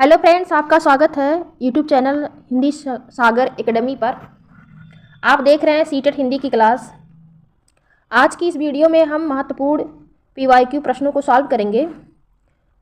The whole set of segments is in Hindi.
हेलो फ्रेंड्स, आपका स्वागत है यूट्यूब चैनल हिंदी सागर एकेडमी पर। आप देख रहे हैं सीटेट हिंदी की क्लास। आज की इस वीडियो में हम महत्वपूर्ण पीवाईक्यू प्रश्नों को सॉल्व करेंगे,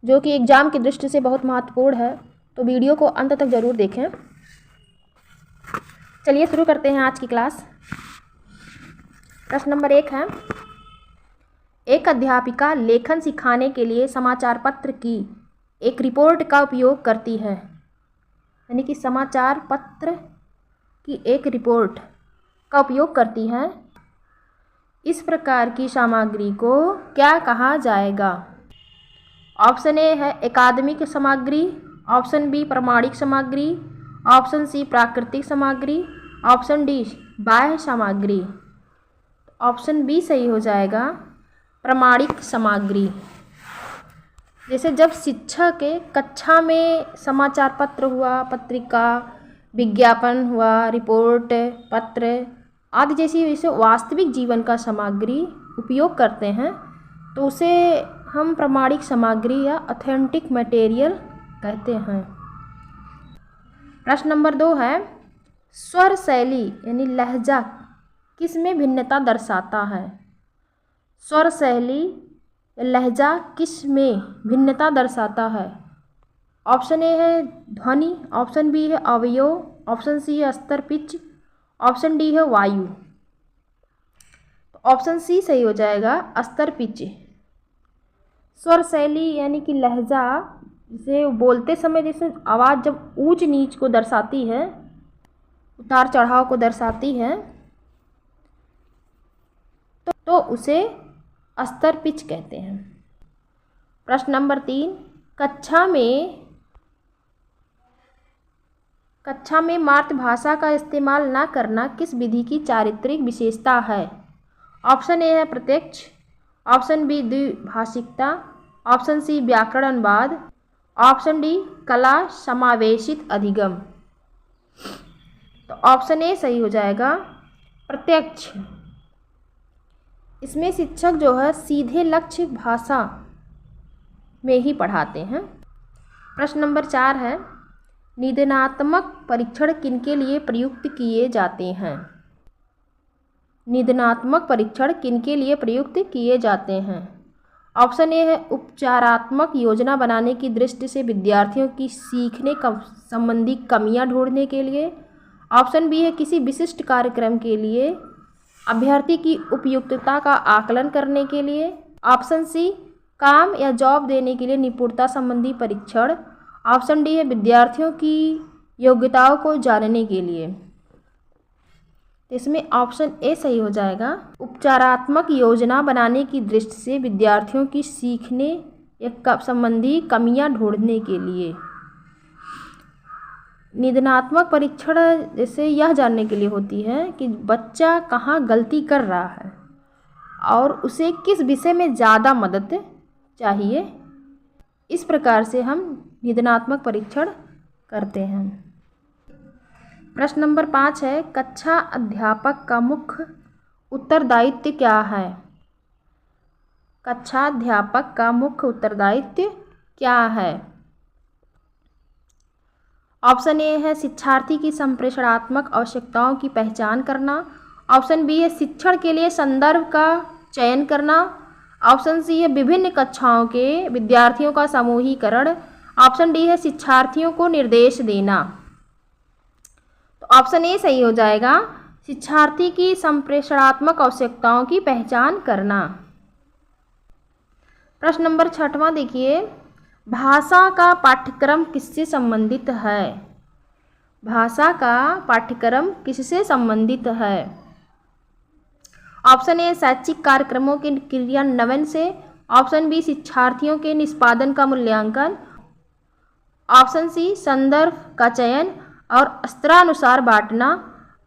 जो कि एग्ज़ाम की दृष्टि से बहुत महत्वपूर्ण है। तो वीडियो को अंत तक ज़रूर देखें। चलिए शुरू करते हैं आज की क्लास। प्रश्न नंबर 1 है, एक अध्यापिका लेखन सिखाने के लिए समाचार पत्र की एक रिपोर्ट का उपयोग करती है। यानी कि समाचार पत्र की एक रिपोर्ट का उपयोग करती है। इस प्रकार की सामग्री को क्या कहा जाएगा? ऑप्शन ए है अकादमिक सामग्री, ऑप्शन बी प्रामाणिक सामग्री, ऑप्शन सी प्राकृतिक सामग्री, ऑप्शन डी बाह्य सामग्री। ऑप्शन बी सही हो जाएगा, प्रामाणिक सामग्री। जैसे जब शिक्षक के कक्षा में समाचार पत्र हुआ, पत्रिका, विज्ञापन हुआ, रिपोर्ट पत्र आदि जैसे वास्तविक जीवन का सामग्री उपयोग करते हैं, तो उसे हम प्रामाणिक सामग्री या ऑथेंटिक मटेरियल कहते हैं। प्रश्न नंबर 2 है, स्वर शैली यानी लहजा किस में भिन्नता दर्शाता है? स्वर शैली लहजा किस में भिन्नता दर्शाता है? ऑप्शन ए है ध्वनि, ऑप्शन बी है अवयव, ऑप्शन सी है स्तर पिच, ऑप्शन डी है वायु। तो ऑप्शन सी सही हो जाएगा, स्तर पिच। स्वर शैली यानी कि लहजा, जिसे बोलते समय जैसे आवाज़ जब ऊंच नीच को दर्शाती है, उतार चढ़ाव को दर्शाती है, तो उसे स्तर पिच कहते हैं। प्रश्न नंबर 3, कक्षा में मातृभाषा का इस्तेमाल न करना किस विधि की चारित्रिक विशेषता है? ऑप्शन ए है प्रत्यक्ष, ऑप्शन बी द्विभाषिकता, ऑप्शन सी व्याकरणवाद, ऑप्शन डी कला समावेशित अधिगम। तो ऑप्शन ए सही हो जाएगा, प्रत्यक्ष। इसमें शिक्षक जो है सीधे लक्ष्य भाषा में ही पढ़ाते हैं। प्रश्न नंबर 4 है, निदानात्मक परीक्षण किनके लिए प्रयुक्त किए जाते हैं? निदानात्मक परीक्षण किनके लिए प्रयुक्त किए जाते हैं? ऑप्शन ए है उपचारात्मक योजना बनाने की दृष्टि से विद्यार्थियों की सीखने संबंधी कमियां ढूंढने के लिए, ऑप्शन बी है किसी विशिष्ट कार्यक्रम के लिए अभ्यर्थी की उपयुक्तता का आकलन करने के लिए, ऑप्शन सी काम या जॉब देने के लिए निपुणता संबंधी परीक्षण, ऑप्शन डी है विद्यार्थियों की योग्यताओं को जानने के लिए। इसमें ऑप्शन ए सही हो जाएगा, उपचारात्मक योजना बनाने की दृष्टि से विद्यार्थियों की सीखने या संबंधी कमियां ढूंढने के लिए। निदानात्मक परीक्षण जैसे यह जानने के लिए होती है कि बच्चा कहाँ गलती कर रहा है और उसे किस विषय में ज़्यादा मदद चाहिए। इस प्रकार से हम निदानात्मक परीक्षण करते हैं। प्रश्न नंबर 5 है, कक्षा अध्यापक का मुख्य उत्तरदायित्व क्या है? कक्षा अध्यापक का मुख्य उत्तरदायित्व क्या है? ऑप्शन ए है शिक्षार्थी की संप्रेषणात्मक आवश्यकताओं की पहचान करना, ऑप्शन बी है शिक्षण के लिए संदर्भ का चयन करना, ऑप्शन सी है विभिन्न कक्षाओं के विद्यार्थियों का समूहीकरण, ऑप्शन डी है शिक्षार्थियों को निर्देश देना। तो ऑप्शन ए सही हो जाएगा, शिक्षार्थी की संप्रेषणात्मक आवश्यकताओं की पहचान करना। प्रश्न नंबर 6वां देखिए, भाषा का पाठ्यक्रम किससे संबंधित है? भाषा का पाठ्यक्रम किससे संबंधित है? ऑप्शन ए शैक्षिक कार्यक्रमों के क्रियान्वयन से, ऑप्शन बी शिक्षार्थियों के निष्पादन का मूल्यांकन, ऑप्शन सी संदर्भ का चयन और स्तरानुसार बांटना,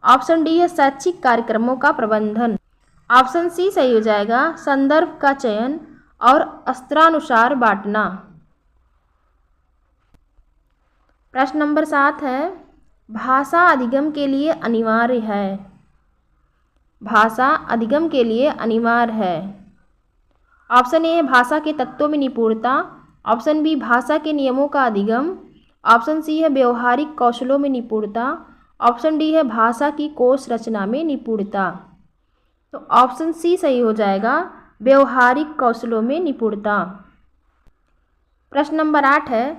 ऑप्शन डी है शैक्षिक कार्यक्रमों का प्रबंधन। ऑप्शन सी सही हो जाएगा, संदर्भ का चयन और स्तरानुसार बांटना। प्रश्न नंबर 7 है, भाषा अधिगम के लिए अनिवार्य है? भाषा अधिगम के लिए अनिवार्य है। ऑप्शन ए है भाषा के तत्वों में निपुणता, ऑप्शन बी भाषा के नियमों का अधिगम, ऑप्शन सी है व्यवहारिक कौशलों में निपुणता। ऑप्शन डी है भाषा की कोश रचना में निपुणता। तो ऑप्शन सी सही हो जाएगा, व्यवहारिक कौशलों में निपुणता। प्रश्न नंबर 8 है,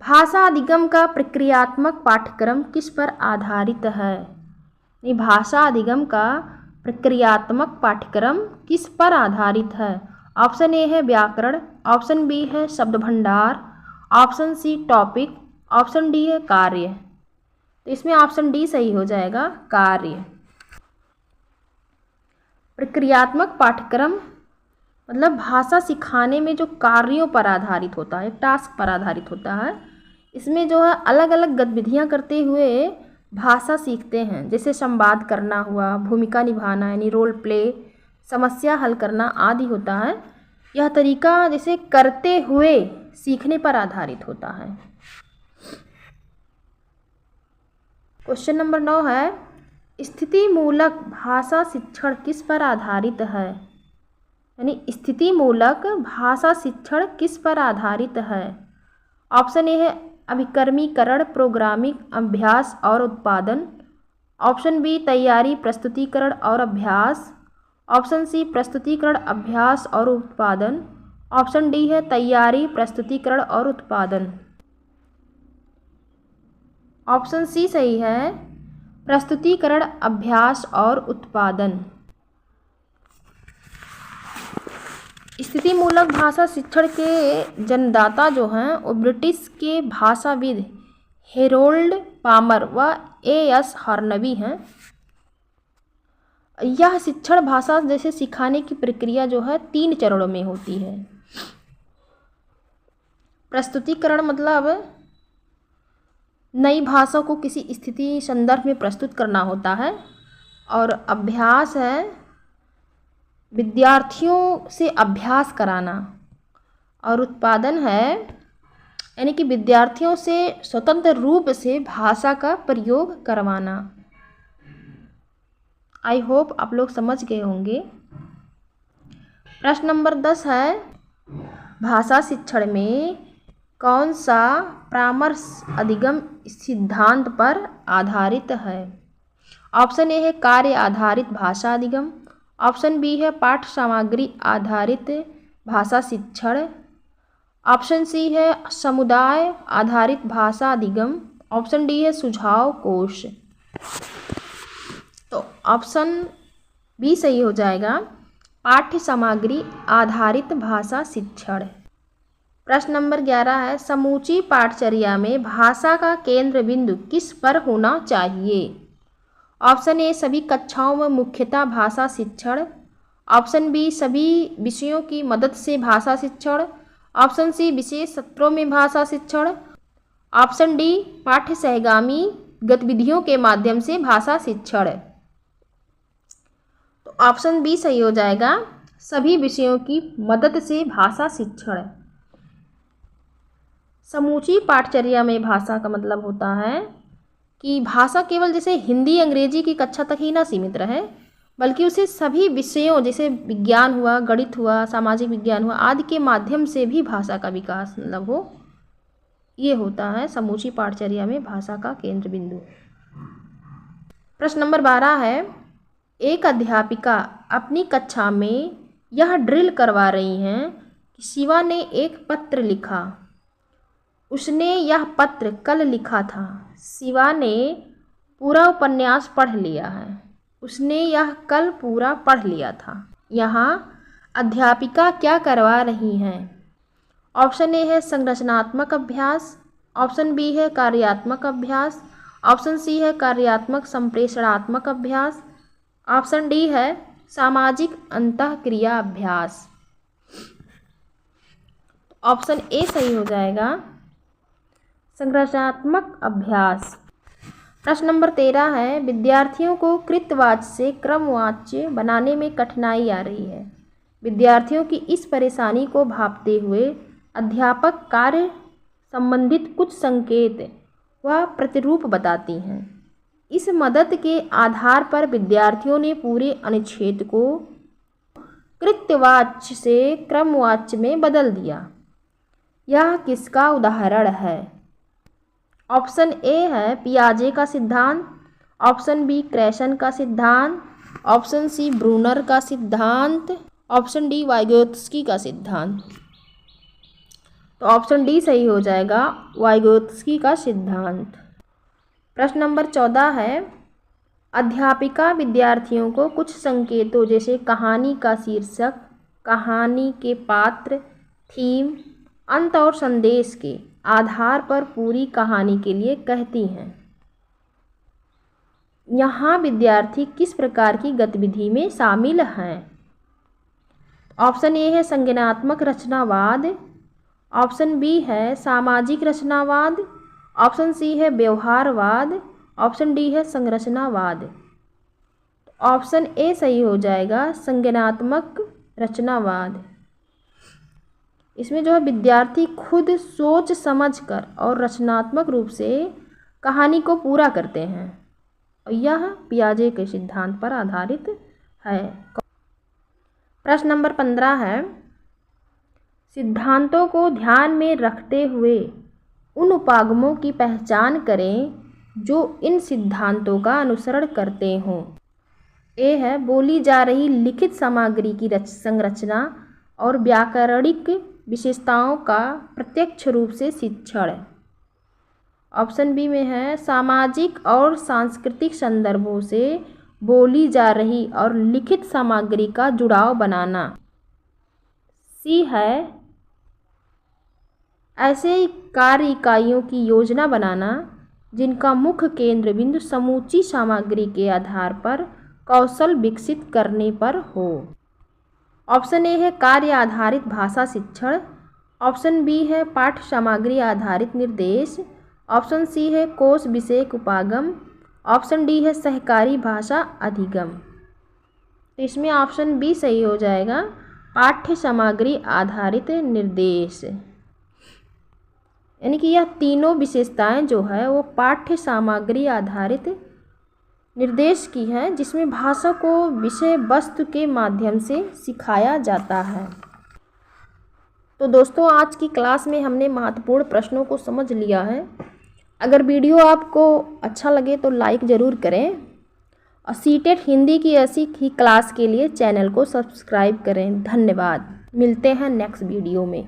भाषा अधिगम का प्रक्रियात्मक पाठ्यक्रम किस पर आधारित है? भाषा अधिगम का प्रक्रियात्मक पाठ्यक्रम किस पर आधारित है? ऑप्शन ए है व्याकरण, ऑप्शन बी है शब्द भंडार, option C topic, option D है कार्य। तो इसमें ऑप्शन डी सही हो जाएगा, कार्य। प्रक्रियात्मक पाठ्यक्रम मतलब भाषा सिखाने में जो कार्यों पर आधारित होता है, टास्क पर आधारित होता है। इसमें जो है अलग अलग गतिविधियां करते हुए भाषा सीखते हैं, जैसे संवाद करना हुआ, भूमिका निभाना यानी रोल प्ले, समस्या हल करना आदि होता है। यह तरीका जैसे करते हुए सीखने पर आधारित होता है। क्वेश्चन नंबर 9 है, स्थिति मूलक भाषा शिक्षण किस पर आधारित है? यानी स्थिति मूलक भाषा शिक्षण किस पर आधारित है? ऑप्शन ए है अभिकर्मीकरण, प्रोग्रामिंग, अभ्यास और उत्पादन। ऑप्शन बी तैयारी, प्रस्तुतिकरण और अभ्यास। ऑप्शन सी प्रस्तुतिकरण, अभ्यास और उत्पादन। ऑप्शन डी है तैयारी, प्रस्तुतिकरण और उत्पादन। ऑप्शन सी सही है, प्रस्तुतिकरण, अभ्यास और उत्पादन। स्थिति मूलक भाषा शिक्षण के जन्मदाता जो हैं वो ब्रिटिश के भाषाविद हेरोल्ड पामर व ए.एस. हार्नबी हैं। यह शिक्षण भाषा जैसे सिखाने की प्रक्रिया जो है 3 चरणों में होती है। प्रस्तुतिकरण मतलब नई भाषा को किसी स्थिति संदर्भ में प्रस्तुत करना होता है, और अभ्यास है विद्यार्थियों से अभ्यास कराना, और उत्पादन है यानी कि विद्यार्थियों से स्वतंत्र रूप से भाषा का प्रयोग करवाना। आई होप आप लोग समझ गए होंगे। प्रश्न नंबर 10 है, भाषा शिक्षण में कौन सा परामर्श अधिगम सिद्धांत पर आधारित है? ऑप्शन ए है कार्य आधारित भाषा अधिगम। ऑप्शन बी है पाठ्य सामग्री आधारित भाषा शिक्षण। ऑप्शन सी है समुदाय आधारित भाषा अधिगम। ऑप्शन डी है सुझाव कोश। तो ऑप्शन बी सही हो जाएगा, पाठ्य सामग्री आधारित भाषा शिक्षण। प्रश्न नंबर 11 है, समूची पाठचर्या में भाषा का केंद्र बिंदु किस पर होना चाहिए? ऑप्शन ए सभी कक्षाओं में मुख्यतः भाषा शिक्षण। ऑप्शन बी सभी विषयों की मदद से भाषा शिक्षण। ऑप्शन सी विशेष सत्रों में भाषा शिक्षण। ऑप्शन डी पाठ्य सहगामी गतिविधियों के माध्यम से भाषा शिक्षण। तो ऑप्शन बी सही हो जाएगा, सभी विषयों की मदद से भाषा शिक्षण। समूची पाठचर्या में भाषा का मतलब होता है कि भाषा केवल जैसे हिंदी अंग्रेजी की कक्षा तक ही ना सीमित रहे, बल्कि उसे सभी विषयों जैसे विज्ञान हुआ, गणित हुआ, सामाजिक विज्ञान हुआ आदि के माध्यम से भी भाषा का विकास मतलब हो। ये होता है समूची पाठचर्या में भाषा का केंद्र बिंदु। प्रश्न नंबर 12 है, एक अध्यापिका अपनी कक्षा में यह ड्रिल करवा रही हैं कि शिवा ने एक पत्र लिखा। उसने यह पत्र कल लिखा था। शिवा ने पूरा उपन्यास पढ़ लिया है। उसने यह कल पूरा पढ़ लिया था। यहाँ अध्यापिका क्या करवा रही हैं? ऑप्शन ए है संरचनात्मक अभ्यास। ऑप्शन बी है कार्यात्मक अभ्यास। ऑप्शन सी है कार्यात्मक संप्रेषणात्मक अभ्यास। ऑप्शन डी है सामाजिक अंतःक्रिया अभ्यास। ऑप्शन ए सही हो जाएगा, संरचनात्मक अभ्यास। प्रश्न नंबर 13 है, विद्यार्थियों को कृतवाच्य से क्रमवाच्य बनाने में कठिनाई आ रही है। विद्यार्थियों की इस परेशानी को भांपते हुए अध्यापक कार्य संबंधित कुछ संकेत व प्रतिरूप बताती हैं। इस मदद के आधार पर विद्यार्थियों ने पूरे अनुच्छेद को कृतवाच्य से क्रमवाच्य में बदल दिया। यह किसका उदाहरण है? ऑप्शन ए है पियाजे का सिद्धांत, ऑप्शन बी क्रैसन का सिद्धांत, ऑप्शन सी ब्रूनर का सिद्धांत, ऑप्शन डी वाइगोत्स्की का सिद्धांत। तो ऑप्शन डी सही हो जाएगा, वाइगोत्स्की का सिद्धांत। प्रश्न नंबर 14 है, अध्यापिका विद्यार्थियों को कुछ संकेतों जैसे कहानी का शीर्षक, कहानी के पात्र, थीम, अंत और संदेश के आधार पर पूरी कहानी के लिए कहती हैं। यहाँ विद्यार्थी किस प्रकार की गतिविधि में शामिल हैं? ऑप्शन ए है संज्ञानात्मक रचनावाद, ऑप्शन बी है सामाजिक रचनावाद, ऑप्शन सी है व्यवहारवाद, ऑप्शन डी है संरचनावाद। ऑप्शन ए सही हो जाएगा, संज्ञानात्मक रचनावाद। इसमें जो है विद्यार्थी खुद सोच समझकर और रचनात्मक रूप से कहानी को पूरा करते हैं और यह पियाजे के सिद्धांत पर आधारित है। प्रश्न नंबर 15 है, सिद्धांतों को ध्यान में रखते हुए उन उपागमों की पहचान करें जो इन सिद्धांतों का अनुसरण करते हों। ए है बोली जा रही लिखित सामग्री की संरचना और व्याकरणिक विशेषताओं का प्रत्यक्ष रूप से शिक्षण। ऑप्शन बी में है सामाजिक और सांस्कृतिक संदर्भों से बोली जा रही और लिखित सामग्री का जुड़ाव बनाना। सी है ऐसे कार्य इकाइयों की योजना बनाना जिनका मुख्य केंद्र बिंदु समूची सामग्री के आधार पर कौशल विकसित करने पर हो। ऑप्शन ए है कार्य आधारित भाषा शिक्षण, ऑप्शन बी है पाठ्य सामग्री आधारित निर्देश, ऑप्शन सी है कोश विषयक उपागम, ऑप्शन डी है सहकारी भाषा अधिगम। तो इसमें ऑप्शन बी सही हो जाएगा, पाठ्य सामग्री आधारित निर्देश। यानी कि यह तीनों विशेषताएं जो है वो पाठ्य सामग्री आधारित निर्देश की है, जिसमें भाषा को विषय वस्तु के माध्यम से सिखाया जाता है। तो दोस्तों आज की क्लास में हमने महत्वपूर्ण प्रश्नों को समझ लिया है। अगर वीडियो आपको अच्छा लगे तो लाइक ज़रूर करें और सीटेट हिंदी की ऐसी ही क्लास के लिए चैनल को सब्सक्राइब करें। धन्यवाद। मिलते हैं नेक्स्ट वीडियो में।